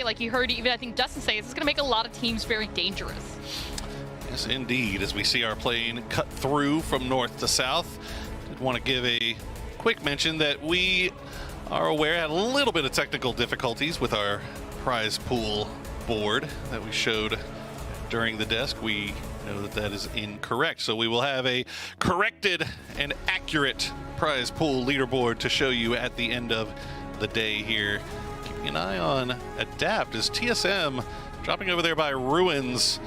say, like you heard even I think Dustin say, it's going to make a lot of teams very dangerous. Yes, indeed. As we see our plane cut through from north to south, did want to give a quick mention that we are aware had a little bit of technical difficulties with our prize pool board that we showed during the desk. We know that that is incorrect, so we will have a corrected and accurate prize pool leaderboard to show you at the end of the day here. Keeping an eye on Adapt as TSM dropping over there by Ruins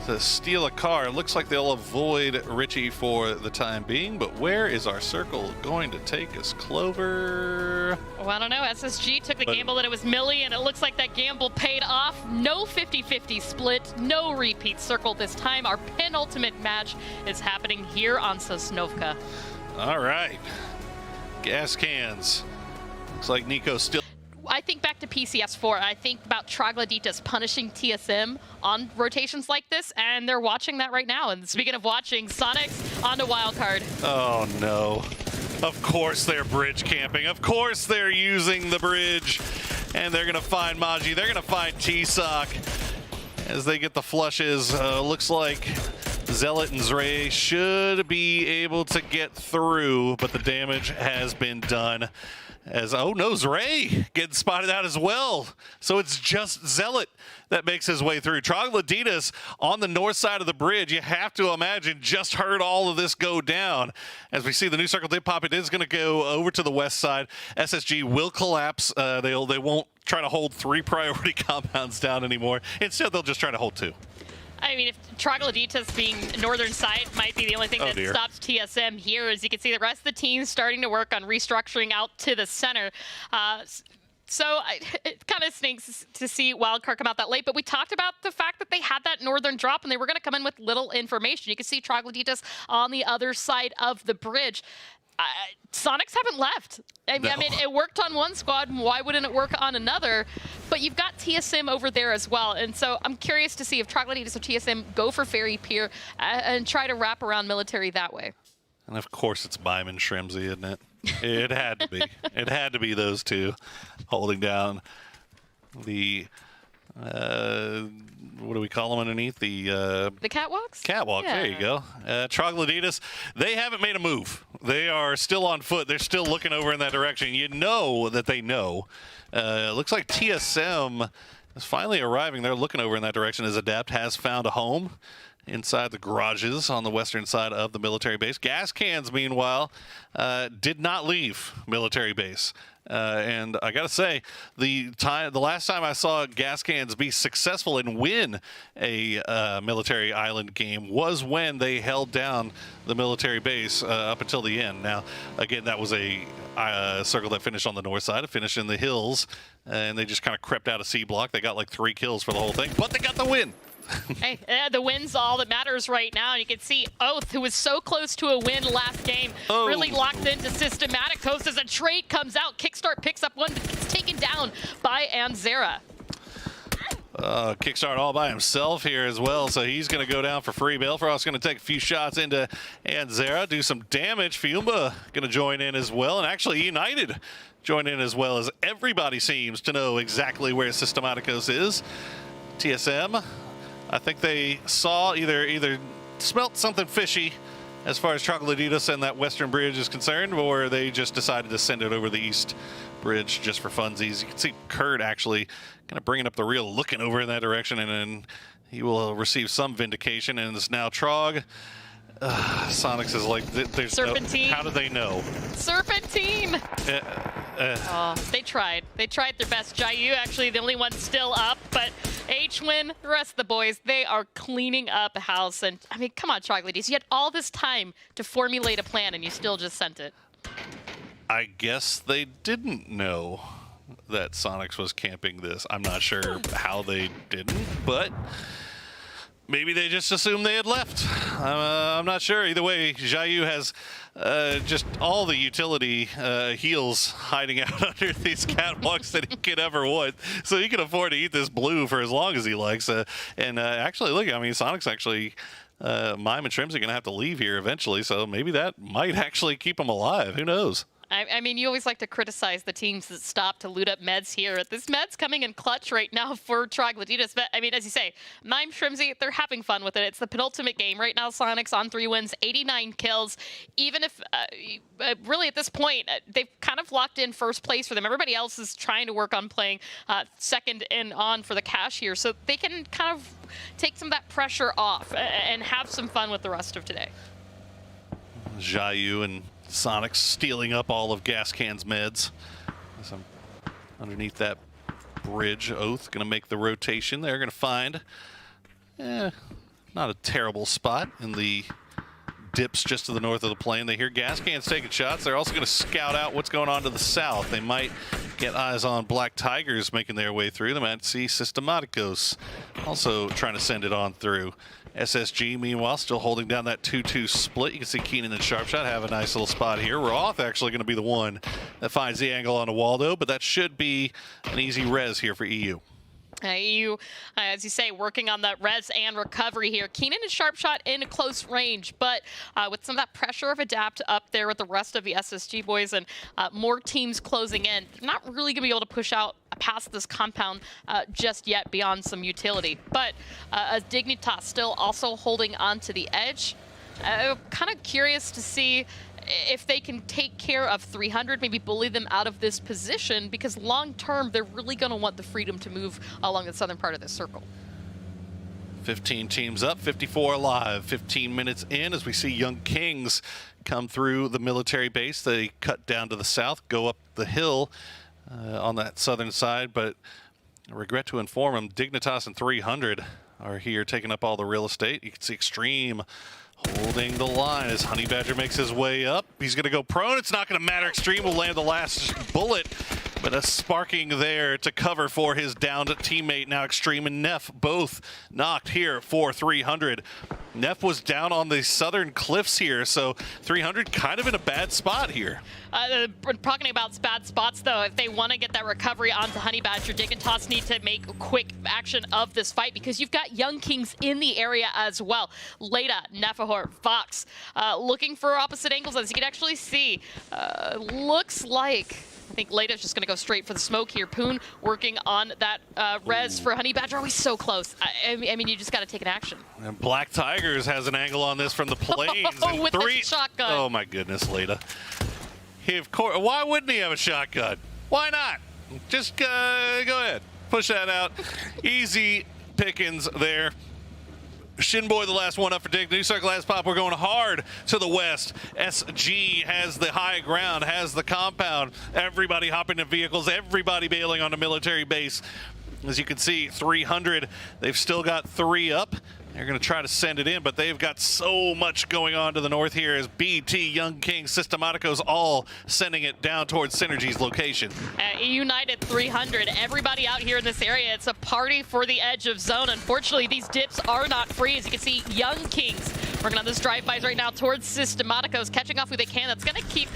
to steal a car. It looks like they'll avoid Richie for the time being, but where is our circle going to take us, Clover? Well, I don't know. SSG took the gamble that it was Millie, and it looks like that gamble paid off. No 50-50 split, no repeat circle this time. Our penultimate match is happening here on Sosnovka. All right. Gas cans. Looks like Nico's still... I think back to PCS 4. I think about Troglodytas punishing TSM on rotations like this, and they're watching that right now. And speaking of watching, Soniqs onto Wildcard. Oh, no. Of course they're bridge camping. Of course they're using the bridge. And they're going to find Maji. They're going to find TsoK as they get the flushes. Looks like Zealot and Zray should be able to get through, but the damage has been done. As, oh no, Zray getting spotted out as well. So it's just Zealot that makes his way through. Troglodytas on the north side of the bridge, you have to imagine, just heard all of this go down. As we see the new circle did pop, it is going to go over to the west side. SSG will collapse. They won't try to hold 3 priority compounds down anymore. Instead, they'll just try to hold 2. I mean, if Troglodytas being northern side might be the only thing that stops TSM here. As you can see, the rest of the team's starting to work on restructuring out to the center. So it kind of stinks to see Wildcard come out that late, but we talked about the fact that they had that northern drop and they were going to come in with little information. You can see Troglodytas on the other side of the bridge. Soniqs haven't left. I mean, it worked on one squad, why wouldn't it work on another? But you've got TSM over there as well, and so I'm curious to see if Troglodytas or TSM go for Ferry Pier and try to wrap around military that way. And of course it's Bime and Shrimzy, isn't it? It had to be. It had to be those two holding down the... what do we call them underneath? The catwalks? Catwalk, yeah. There you go. Troglodytas, they haven't made a move. They are still on foot. They're still looking over in that direction. You know that they know. It looks like TSM is finally arriving. They're looking over in that direction as Adapt has found a home inside the garages on the western side of the military base. Gas cans, meanwhile, did not leave military base. And I gotta say, the last time I saw gas cans be successful and win a military island game was when they held down the military base up until the end. Now, again, that was a circle that finished on the north side. It finished in the hills, and they just kind of crept out of C block. They got like 3 kills for the whole thing, but they got the win. Hey, the win's all that matters right now. You can see Oath, who was so close to a win last game, really locked into Systematic Host as a trade comes out. Kickstart picks up one, but gets taken down by Anzera. Kickstart all by himself here as well, so he's going to go down for free. Balefrost going to take a few shots into Anzera, do some damage. Fiumba going to join in as well, and actually eUnited join in as well, as everybody seems to know exactly where Systematicos is. TSM, I think they saw either smelt something fishy as far as Troglodytas and that western bridge is concerned, or they just decided to send it over the east bridge just for funsies. You can see Kurt actually kind of bringing up the reel, looking over in that direction, and then he will receive some vindication, and it's now Trog. Soniqs is like, there's Serpentine. No, how did they know? Serpentine! They tried. They tried their best. Jayu actually the only one still up, but hwinn, the rest of the boys, they are cleaning up house. And I mean, come on, Troglodytas. You had all this time to formulate a plan and you still just sent it. I guess they didn't know that Soniqs was camping this. I'm not sure how they didn't, but maybe they just assumed they had left. I'm not sure. Either way, Jayu has just all the utility heals hiding out under these catwalks that he could ever want. So he can afford to eat this blue for as long as he likes. And actually, look, I mean, Soniqs actually, Mime and Shrimzy are going to have to leave here eventually. So maybe that might actually keep him alive. Who knows? I mean, you always like to criticize the teams that stop to loot up meds here. This med's coming in clutch right now for Troglodytes. But, I mean, as you say, Mime, Shrimzy, they're having fun with it. It's the penultimate game. Right now, Soniqs on 3 wins, 89 kills. Even if, really at this point, they've kind of locked in first place for them. Everybody else is trying to work on playing second and on for the cash here. So they can kind of take some of that pressure off and have some fun with the rest of today. Xiaoyu and Soniqs stealing up all of Gascan's meds. As I'm underneath that bridge, Oath going to make the rotation. They're going to find not a terrible spot in the dips just to the north of the plane. They hear Gascans taking shots. They're also going to scout out what's going on to the south. They might get eyes on Black Tigers making their way through. They might see Systematicos also trying to send it on through. SSG, meanwhile, still holding down that 2-2 split. You can see Keenan and Sharpshot have a nice little spot here. Roth actually going to be the one that finds the angle on Waldo, but that should be an easy res here for EU. EU, as you say, working on that res and recovery here. Keenan and Sharpshot in close range, but with some of that pressure of Adapt up there with the rest of the SSG boys and more teams closing in, they're not really going to be able to push out past this compound just yet beyond some utility. But Dignitas still also holding on to the edge. Kind of curious to see if they can take care of 300, maybe bully them out of this position, because long term, they're really going to want the freedom to move along the southern part of this circle. 15 teams up, 54 alive, 15 minutes in as we see Young Kings come through the military base. They cut down to the south, go up the hill on that southern side, but I regret to inform them, Dignitas and 300 are here taking up all the real estate. You can see Extreme holding the line as Honey Badger makes his way up. He's going to go prone. It's not going to matter. Extreme will land the last bullet, but a sparking there to cover for his downed teammate. Now Extreme and Neff both knocked here for 300. Neff was down on the southern cliffs here, so 300 kind of in a bad spot here. Talking about bad spots, though, if they want to get that recovery onto Honey Badger, Dignitas need to make quick action of this fight because you've got Young Kings in the area as well. Leda, Nefahor, Fox, looking for opposite angles, as you can actually see. Looks like I think Leda's just going to go straight for the smoke here. Poon working on that res for Honey Badger. Oh, he's so close. I mean, you just got to take an action. And Black Tigers has an angle on this from the plains. Oh, with the shotgun. Oh, my goodness, Leda. Of course, why wouldn't he have a shotgun? Why not? Just go ahead. Push that out. Easy pickings there. Shinboy, the last one up for Dick. New Circle last pop. We're going hard to the west. SG has the high ground, has the compound. Everybody hopping in vehicles, everybody bailing on a military base. As you can see, 300. They've still got 3 up. They're going to try to send it in, but they've got so much going on to the north here as BT, Young King, Systematicos all sending it down towards Synergy's location. eUnited 300. Everybody out here in this area, it's a party for the edge of zone. Unfortunately, these dips are not free. As you can see, Young Kings working on those drive-bys right now towards Systematicos, catching off who they can. That's going to keep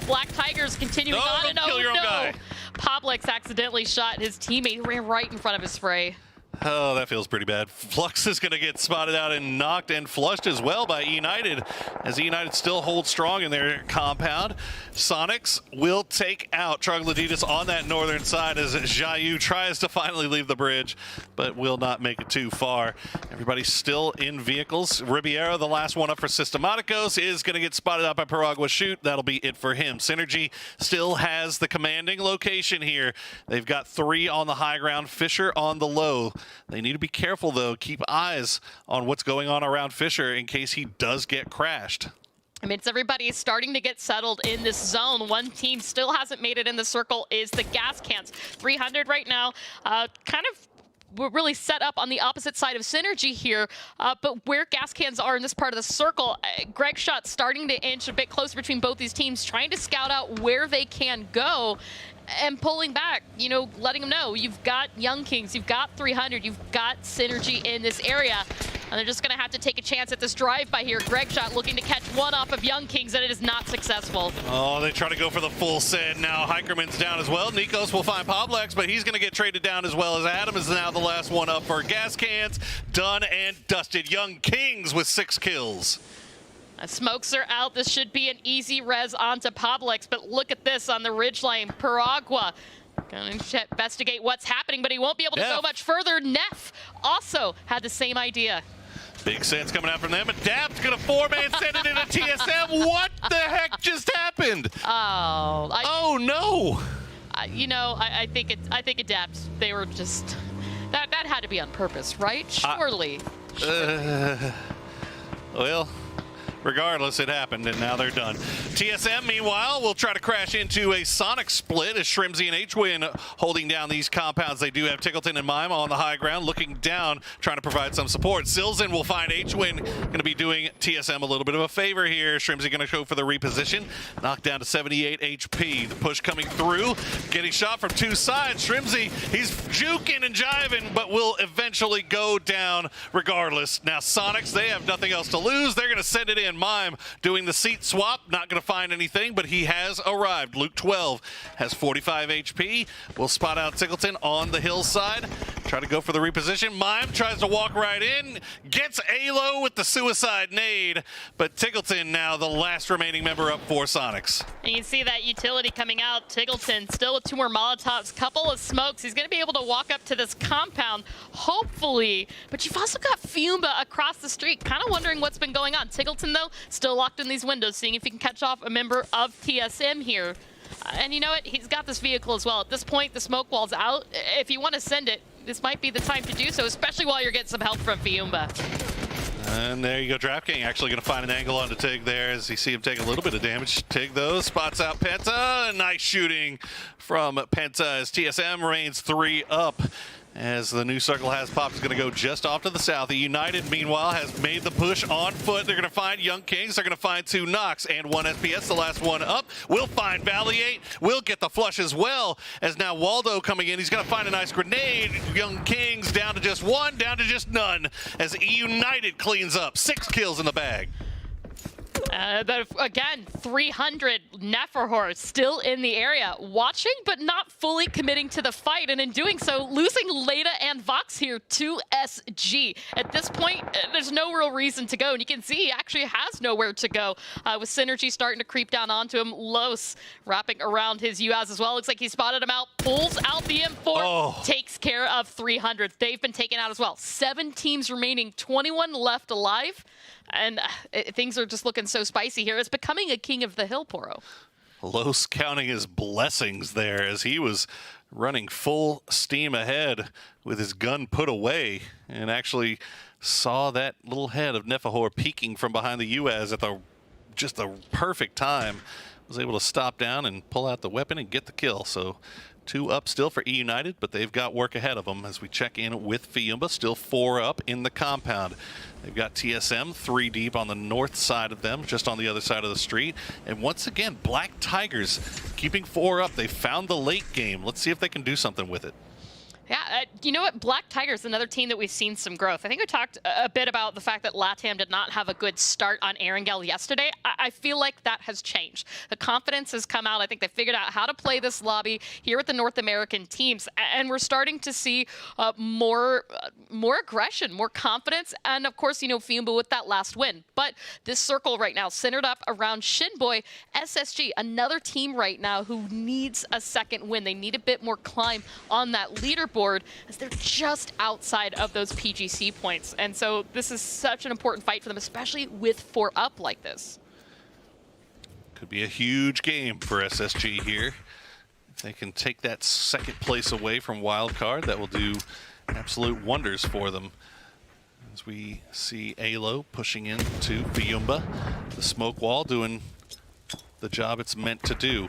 Black Tigers continuing on. Don't kill your own guy. Pavlik's accidentally shot his teammate, ran right in front of his spray. Oh, that feels pretty bad. Flux is going to get spotted out and knocked and flushed as well by eUnited, as eUnited still holds strong in their compound. Soniqs will take out Troglodytes on that northern side as Xiaoyu tries to finally leave the bridge, but will not make it too far. Everybody's still in vehicles. Ribeiro, the last one up for Systematicos, is going to get spotted out by Paragua Shoot. That'll be it for him. Synergy still has the commanding location here. They've got 3 on the high ground, Fisher on the low. They need to be careful, though. Keep eyes on what's going on around Fisher in case he does get crashed. I mean, everybody is starting to get settled in this zone. One team still hasn't made it in the circle is the Gascans. 300 right now, kind of really set up on the opposite side of Synergy here, but where Gascans are in this part of the circle, GregShot starting to inch a bit closer between both these teams, trying to scout out where they can go and pulling back, you know, letting them know you've got Young Kings, you've got 300, you've got Synergy in this area. And they're just going to have to take a chance at this drive-by here. GregShot looking to catch one off of Young Kings, and it is not successful. Oh, they try to go for the full send. Now Hikerman's down as well. nicoos will find Pavlex, but he's going to get traded down as well, as Adam is now the last one up for Gascans. Done and dusted. Young Kings with 6 kills. Smokes are out. This should be an easy res onto Publix, but look at this on the ridgeline. Paragua gonna investigate what's happening, but he won't be able to go much further. Neff also had the same idea. Big sense coming out from them. Adapt gonna 4-man send it into TSM. What the heck just happened? Oh no! You know, I think Adapt. They were just that had to be on purpose, right? Surely. Well, regardless, it happened, and now they're done. TSM, meanwhile, will try to crash into a Sonic split as Shrimzy and hwinn holding down these compounds. They do have Tickleton and Mime on the high ground, looking down, trying to provide some support. Silzen will find hwinn, going to be doing TSM a little bit of a favor here. Shrimzy going to go for the reposition, knocked down to 78 HP. The push coming through, getting shot from two sides. Shrimzy, he's juking and jiving, but will eventually go down regardless. Now, Sonics, they have nothing else to lose. They're going to send it in. Mime doing the seat swap, not going to find anything, but he has arrived. Luke 12 has 45 HP. We'll spot out Tickleton on the hillside. Try to go for the reposition. Mime tries to walk right in, gets Alo with the suicide nade, but Tickleton now the last remaining member up for Sonics. And you can see that utility coming out. Tickleton still with 2 more Molotovs, couple of smokes. He's going to be able to walk up to this compound, hopefully, but you've also got Fiumba across the street, kind of wondering what's been going on. Tickleton, though, still locked in these windows, seeing if he can catch off a member of TSM here. And you know what? He's got this vehicle as well. At this point, the smoke wall's out. If you want to send it, this might be the time to do so, especially while you're getting some help from Fiumba. And there you go, DraftKings actually going to find an angle on to Tig there as you see him take a little bit of damage. Tig, though, spots out Penta. Nice shooting from Penta as TSM remains 3 up. As the new circle has popped, is going to go just off to the south. eUnited, meanwhile, has made the push on foot. They're going to find Young Kings. They're going to find 2 knocks and 1 SPS, the last one up. We'll find Valiate. We'll get the flush as well. As now Waldo coming in, he's going to find a nice grenade. Young Kings down to just 1, down to just none. As eUnited cleans up. 6 kills in the bag. But again, 300 Neferhor still in the area, watching but not fully committing to the fight, and in doing so, losing Leda and Vox here to SG. At this point, there's no real reason to go, and you can see he actually has nowhere to go, with Synergy starting to creep down onto him. Los wrapping around his UAZ as well. Looks like he spotted him out, pulls out the M4, takes care of 300. They've been taken out as well. 7 teams remaining, 21 left alive. And things are just looking so spicy here. It's becoming a king of the hill, Poro. Los counting his blessings there as he was running full steam ahead with his gun put away and actually saw that little head of Neferhor peeking from behind the UAZ at just the perfect time. Was able to stop down and pull out the weapon and get the kill. So 2 up still for eUnited, but they've got work ahead of them as we check in with Fiumba. Still 4 up in the compound. They've got TSM 3 deep on the north side of them, just on the other side of the street. And once again, Black Tigers keeping 4 up. They found the late game. Let's see if they can do something with it. Yeah, you know what? Black Tigers, another team that we've seen some growth. I think we talked a bit about the fact that LATAM did not have a good start on Erangel yesterday. I feel like that has changed. The confidence has come out. I think they figured out how to play this lobby here with the North American teams, and we're starting to see more aggression, more confidence, and of course, you know, Fiumba with that last win. But this circle right now centered up around Shinboy, SSG, another team right now who needs a second win. They need a bit more climb on that leaderboard, as they're just outside of those PGC points. And so this is such an important fight for them, especially with 4 up like this. Could be a huge game for SSG here. If they can take that second place away from Wildcard, that will do absolute wonders for them. As we see Alo pushing into Fiumba, the smoke wall doing the job it's meant to do.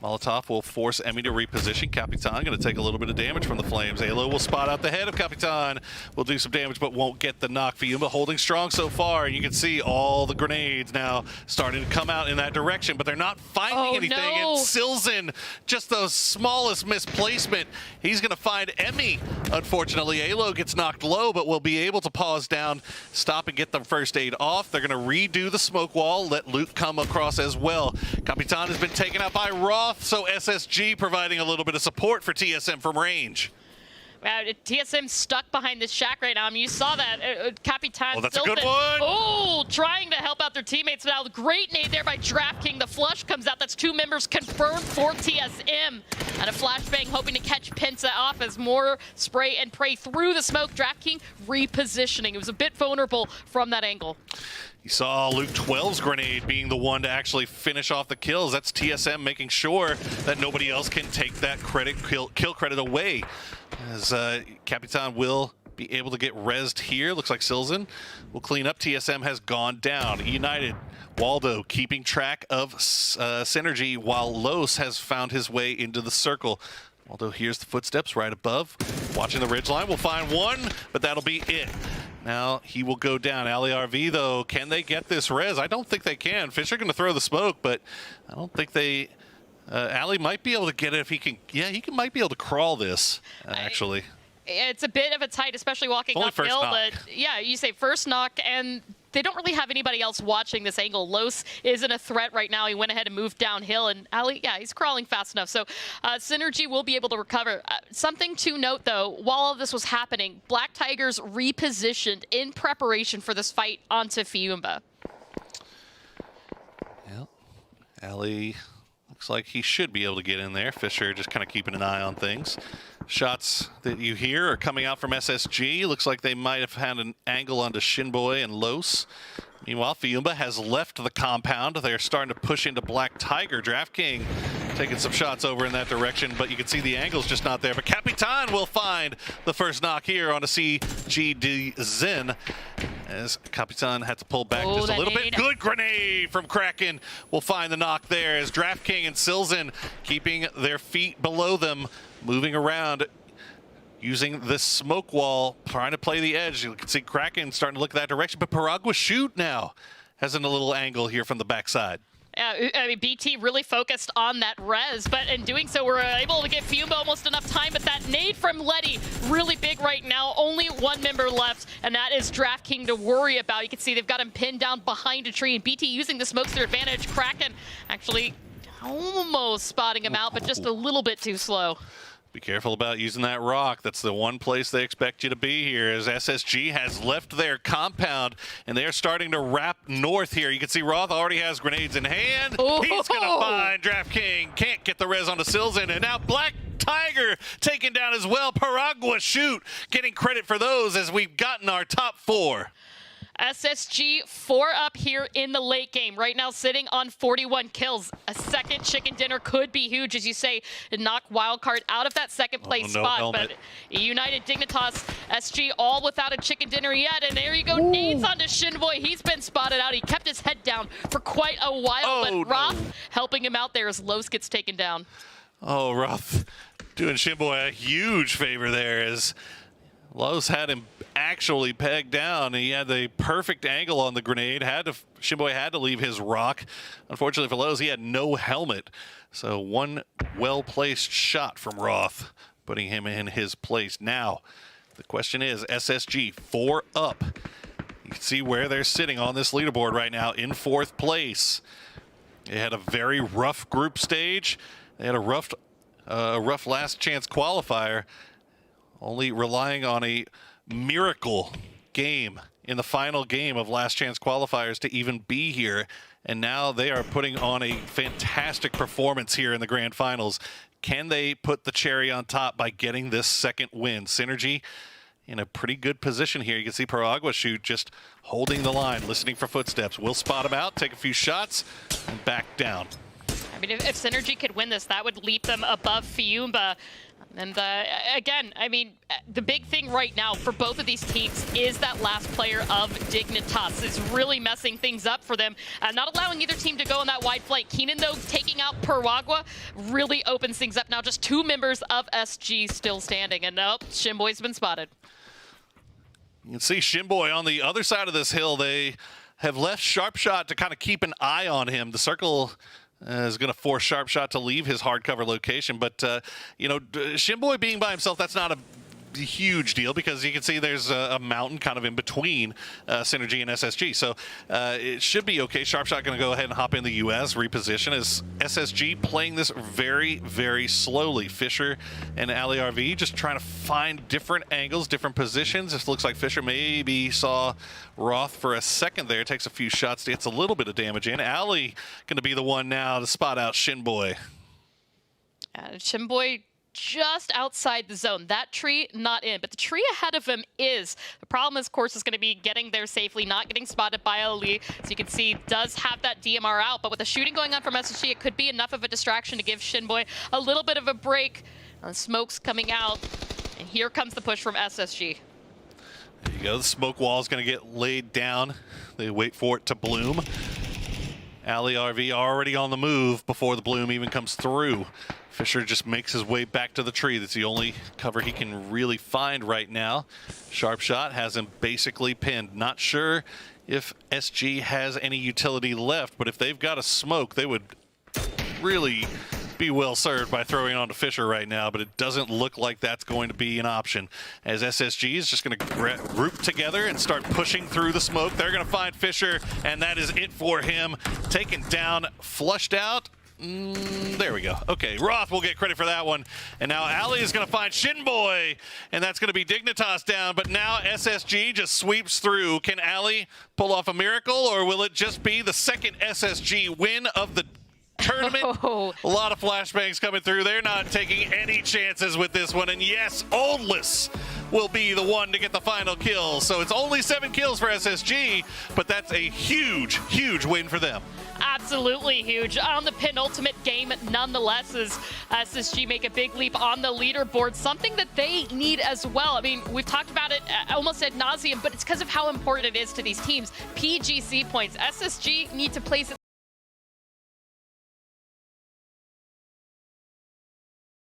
Molotov will force Emmy to reposition. Capitan going to take a little bit of damage from the flames. Alo will spot out the head of Capitan. Will do some damage, but won't get the knock. Fiumba holding strong so far. And you can see all the grenades now starting to come out in that direction, but they're not finding anything. No. And Silzen, just the smallest misplacement. He's going to find Emmy. Unfortunately, Alo gets knocked low, but will be able to pause down, stop and get the first aid off. They're going to redo the smoke wall, let Luke come across as well. Capitan has been taken out by Roth. So SSG providing a little bit of support for TSM from range. TSM stuck behind this shack right now. I mean, you saw that. Capitan. Oh, that's a good one. Oh, trying to help out their teammates now. Great nade there by DraftKings. The flush comes out. That's 2 members confirmed for TSM. And a flashbang hoping to catch Pinsa off as more spray and pray through the smoke. DraftKings repositioning. It was a bit vulnerable from that angle. You saw Luke 12's grenade being the one to actually finish off the kills. That's TSM making sure that nobody else can take that kill credit away. As Capitan will be able to get rezzed here. Looks like Silzen will clean up. TSM has gone down. eUnited, Waldo keeping track of Synergy while Los has found his way into the circle. Waldo hears the footsteps right above. Watching the ridgeline, we'll find one, but that'll be it. Now he will go down. Ali RV though, can they get this res? I don't think they can. Fisher going to throw the smoke, but I don't think they. Ali might be able to get it if he can. Yeah, might be able to crawl this actually. It's a bit of a tight, especially walking uphill. But yeah, you say first knock, and they don't really have anybody else watching this angle. Los isn't a threat right now. He went ahead and moved downhill, and Ali, yeah, he's crawling fast enough. So Synergy will be able to recover. Something to note, though, while all of this was happening, Black Tigers repositioned in preparation for this fight onto Fiumba. Yeah, Ali looks like he should be able to get in there. Fisher just kind of keeping an eye on things. Shots that you hear are coming out from SSG. Looks like they might have had an angle onto Shinboy and Los. Meanwhile, Fiumba has left the compound. They're starting to push into Black Tiger. DraftKings taking some shots over in that direction, but you can see the angle's just not there. But Capitan will find the first knock here on a CGD Zen, as Capitan had to pull back just a little bit. Good grenade from Kraken. We'll find the knock there as DraftKings and Silzen keeping their feet below them, moving around, using this smoke wall, trying to play the edge. You can see Kraken starting to look that direction, but Paragua shoot now has a little angle here from the backside. Yeah, I mean, BT really focused on that res, but in doing so, we're able to give Fiumba almost enough time, but that nade from Letty, really big right now. Only 1 member left, and that is DraftKings to worry about. You can see they've got him pinned down behind a tree, and BT using the smokes to their advantage. Kraken actually almost spotting him out, but just a little bit too slow. Be careful about using that rock. That's the one place they expect you to be here, as SSG has left their compound, and they're starting to wrap north here. You can see Roth already has grenades in hand. Oh. He's going to find DraftKings. Can't get the res onto Silzen, and now Black Tiger taken down as well. Paragua shoot, getting credit for those as we've gotten our top 4. SSG 4 up here in the late game. Right now sitting on 41 kills. A second chicken dinner could be huge, as you say, to knock Wildcard out of that second place spot. Helmet. But United Dignitas, SG all without a chicken dinner yet. And there you go, nades onto Shinboy. He's been spotted out. He kept his head down for quite a while, but Roth helping him out there as Los gets taken down. Oh, Roth doing Shinboy a huge favor there, as Los had him actually pegged down. He had the perfect angle on the grenade. Shinboy had to leave his rock. Unfortunately for Los, he had no helmet. So one well-placed shot from Roth, putting him in his place. Now, the question is, SSG 4 up. You can see where they're sitting on this leaderboard right now in 4th place. They had a very rough group stage. They had a rough last chance qualifier, only relying on a miracle game in the final game of last chance qualifiers to even be here. And now they are putting on a fantastic performance here in the grand finals. Can they put the cherry on top by getting this second win? Synergy in a pretty good position here. You can see Paragua shoot just holding the line, listening for footsteps. We'll spot him out, take a few shots, and back down. I mean, if Synergy could win this, that would leap them above Fiumba. And again, I mean, the big thing right now for both of these teams is that last player of Dignitas is really messing things up for them. Not allowing either team to go on that wide flank. Keenan, though, taking out Paragua really opens things up. Now just 2 members of SG still standing. And nope, Shinboy's been spotted. You can see Shinboy on the other side of this hill. They have left Sharpshot to kind of keep an eye on him. The circle is going to force Sharpshot to leave his hard cover location. But, you know, Shinboy being by himself, that's not a huge deal because you can see there's a mountain kind of in between Synergy and SSG. So it should be okay. Sharpshot going to go ahead and hop in the US, reposition as SSG playing this very, very slowly. Fisher and AliRV just trying to find different angles, different positions. This looks like Fisher maybe saw Roth for a second there. Takes a few shots, gets a little bit of damage in. Ali going to be the one now to spot out Shinboy. Shinboy just outside the zone. That tree not in, but the tree ahead of him is. The problem is, of course, is going to be getting there safely, not getting spotted by Ali. So you can see does have that DMR out, but with the shooting going on from SSG, it could be enough of a distraction to give Shinboy a little bit of a break. Smoke's coming out, and here comes the push from SSG. There you go. The smoke wall is going to get laid down. They wait for it to bloom. AliRV already on the move before the bloom even comes through. Fisher just makes his way back to the tree. That's the only cover he can really find right now. Sharpshot has him basically pinned. Not sure if SG has any utility left, but if they've got a smoke, they would really be well served by throwing on to Fisher right now, but it doesn't look like that's going to be an option, as SSG is just going to group together and start pushing through the smoke. They're going to find Fisher, and that is it for him. Taken down, flushed out. There we go. Okay, Roth will get credit for that one. And now Ali is going to find Shinboy, and that's going to be Dignitas down. But now SSG just sweeps through. Can Ali pull off a miracle, or will it just be the second SSG win of the tournament? Oh. A lot of flashbangs coming through. They're not taking any chances with this one. And yes, Oldless will be the one to get the final kill. So it's only 7 kills for SSG, but that's a huge, huge win for them. Absolutely huge. On the penultimate game, nonetheless, as SSG make a big leap on the leaderboard, something that they need as well. I mean, we've talked about it almost ad nauseum, but it's because of how important it is to these teams. PGC points. SSG need to place